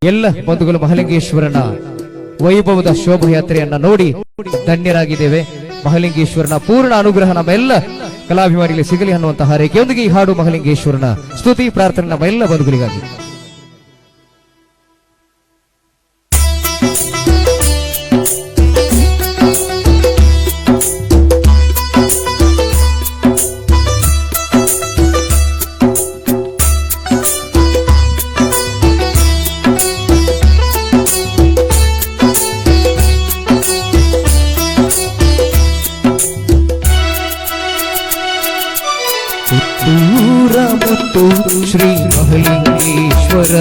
ಎಲ್ಲ ಬಂಧುಗಳು ಮಹಾಲಿಂಗೇಶ್ವರನ ವೈಭವದ ಶೋಭಾಯಾತ್ರೆಯನ್ನ ನೋಡಿ ಧನ್ಯರಾಗಿದ್ದೇವೆ. ಮಹಾಲಿಂಗೇಶ್ವರನ ಪೂರ್ಣ ಅನುಗ್ರಹ ನಮ್ಮೆಲ್ಲ ಕಲಾಭಿಮಾನಿಗಳಿಗೆ ಸಿಗಲಿ ಅನ್ನುವಂತಹ ಹಾರೈಕೆಯೊಂದಿಗೆ ಈ ಹಾಡು ಮಹಾಲಿಂಗೇಶ್ವರನ ಸ್ತುತಿ ಪ್ರಾರ್ಥನೆ ನಮ್ಮ ಎಲ್ಲ ಬಂಧುಗಳಿಗಾಗಿ. ಶ್ರೀ ಮಹಾಲಿಂಗೇಶ್ವರ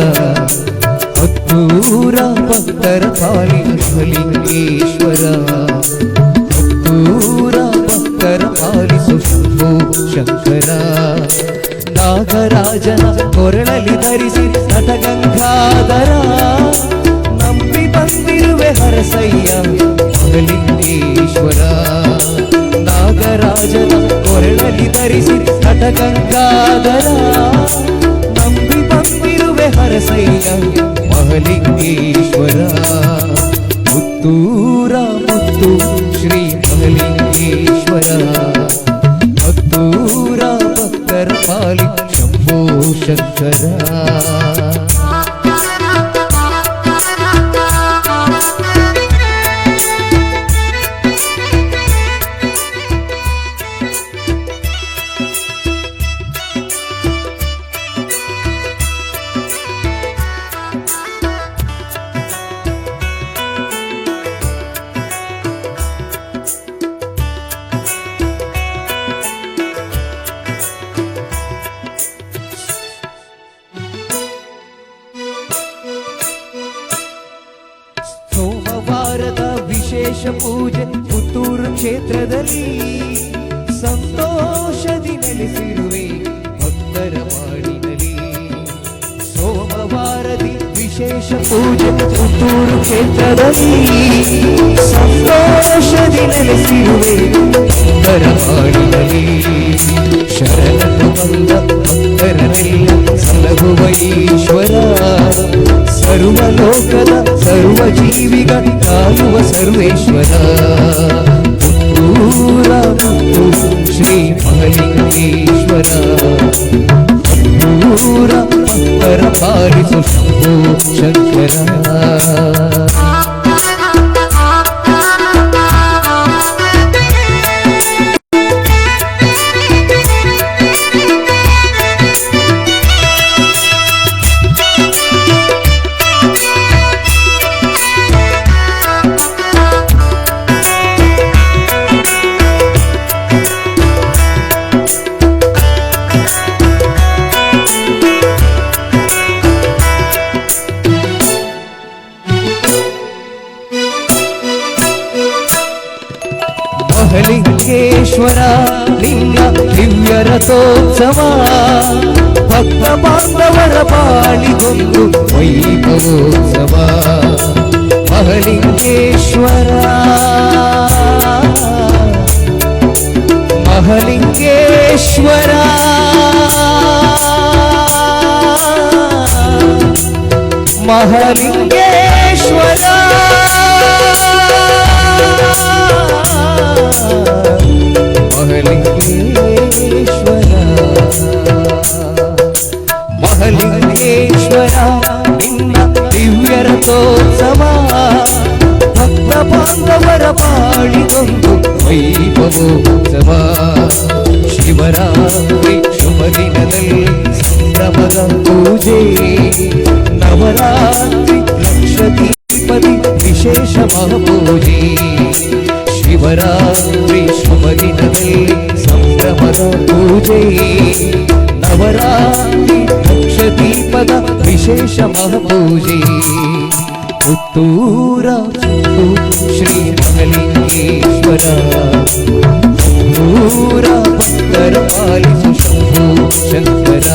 ಹತ್ತೂರ ಭಕ್ತರ ಪಾಲಿ ಮಹಾಲಿಂಗೇಶ್ವರ ಹತ್ತೂರ ಭಕ್ತರ ಪಾಲಿಸು ಶಂಭೋ ಶಂಕರ. ನಾಗರಾಜನ ಕೊರಳಲಿ ಧರಿಸಿ ನಟಗಂಗಾಧರ ನಂಬಿ ಬಂದಿರುವೆ ಹರಸಯ್ಯ ಮಹಾಲಿಂಗೇಶ್ವರ. ನಾಗರಾಜನ ಕೊರಳಲಿ ಧರಿಸಿ ನಟಗಂಗಾಧರ ನಂಬಿ ಬಂದಿರುವೆ ಹರಸಯ್ಯ ಮಹಾಲಿಂಗೇಶ್ವರ. ಪುತ್ತೂರ ಮುತ್ತು ಶ್ರೀ ಮಹಾಲಿಂಗೇಶ್ವರ ಪುತ್ತೂರ ಭಕ್ತರ ಪಾಲಿ ಶಂಭೋ ಶಂಕರ. ಸೋಮವಾರದ ವಿಶೇಷ ಪೂಜೆ ಪುತ್ತೂರು ಕ್ಷೇತ್ರದಲ್ಲಿ ಸಂತೋಷದಿ ನೆಲೆಸಿರುವೆ ಭಕ್ತರ ಮಾಡಿನಲ್ಲಿ. ಸೋಮವಾರದಿ ವಿಶೇಷ ಪೂಜೆ ಪುತ್ತೂರು ಕ್ಷೇತ್ರದಲ್ಲಿ ಸಂತೋಷದಿ ನೆಲೆಸಿರುವೆ ಭಕ್ತರ ಮಾಡಿನಲ್ಲಿ. ಶರಣನು ಬಂದ ಭಕ್ತರನೆಲ್ಲ ಸಲಹುವ ಈಶ್ವರ ಸರ್ವಲೋಕದ ಸರ್ವ ಜೀವಿಗಳ ಕಾಯುವ ಸರ್ವೇಶ್ವರ. ಪುತ್ತೂರ ಮುತ್ತು ಶ್ರೀ ಮಹಾಲಿಂಗೇಶ್ವರ ಪುತ್ತೂರ ಭಕ್ತರ ಪಾಲಿಸು ಶಂಭೋ ಶಂಕರ. ಮಹಾಲಿಂಗೇಶ್ವರ ನಿನ್ನ ದಿವ್ಯ ರಥೋತ್ಸವ ಭಕ್ತ ಬಾಂಧವರ ಬಾಳಿಗೊಂದು ವೈಭವೋತ್ಸವ. ಮಹಾಲಿಂಗೇಶ್ವರ ಮಹಾಲಿಂಗೇಶ್ವರ ಮಹಾಲಿಂಗೇಶ್ವರ ಮಹಾಲಿಂಗೇಶ್ವರ ನಿನ್ನ ದಿವ್ಯ ರಥೋತ್ಸವ ಭಕ್ತ ಬಾಂಧವರ ಬಾಳಿಗೊಂದು ವೈಭವೋತ್ಸವ. ಶಿವರಾತ್ರಿ ಶುಭ ದಿನದಲ್ಲಿ ಸಂಭ್ರಮದ ಪೂಜೆ ನವರಾತ್ರಿ ಲಕ್ಷ ದೀಪದಿ ವಿಶೇಷ ಮಹಾಪೂಜೆ. ಶಿವರಾತ್ರಿ ಶುಭ ದಿನದಲ್ಲಿ ಸಂಭ್ರಮದ ಪೂಜೆ ನವರಾತ್ರಿ ಲಕ್ಷ ದೀಪದ ವಿಶೇಷ ಮಹಾಪೂಜೆ. ಪುತ್ತೂರ ಶ್ರೀ ಮಹಾಲಿಂಗೇಶ್ವರ ಪುತ್ತೂರ ಭಕ್ತರ ಪಾಲಿಸು ಶಂಭೋ ಶಂಕರ.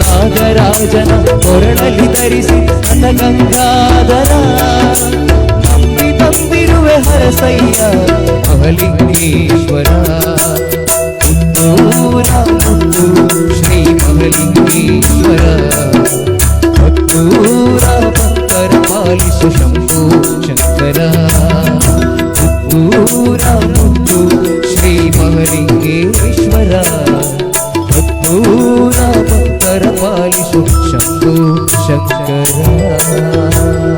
ನಾಗರಾಜನ ಕೊರಳಲಿ ಧರಿಸಿ ನಟಗಂಗಾಧರ ನಂಬಿ ಬಂದಿರುವೆ ಹರಸಯ್ಯ ಮಹಾಲಿಂಗೇಶ್ವರ. ಪುತ್ತೂರ ಮುತ್ತು ಶ್ರೀ ಮಹಾಲಿಂಗೇಶ್ವರ ಪುತ್ತೂರ ಶಂಕರ ಪುತ್ತೂರ ಮುತ್ತು ಶ್ರೀ ಮಹಲಿಂಗೇಶ್ವರ ಪುತ್ತೂರ ಭಕ್ತರ ಪಾಲಿಸು ಶಂಭು ಶಂಕರ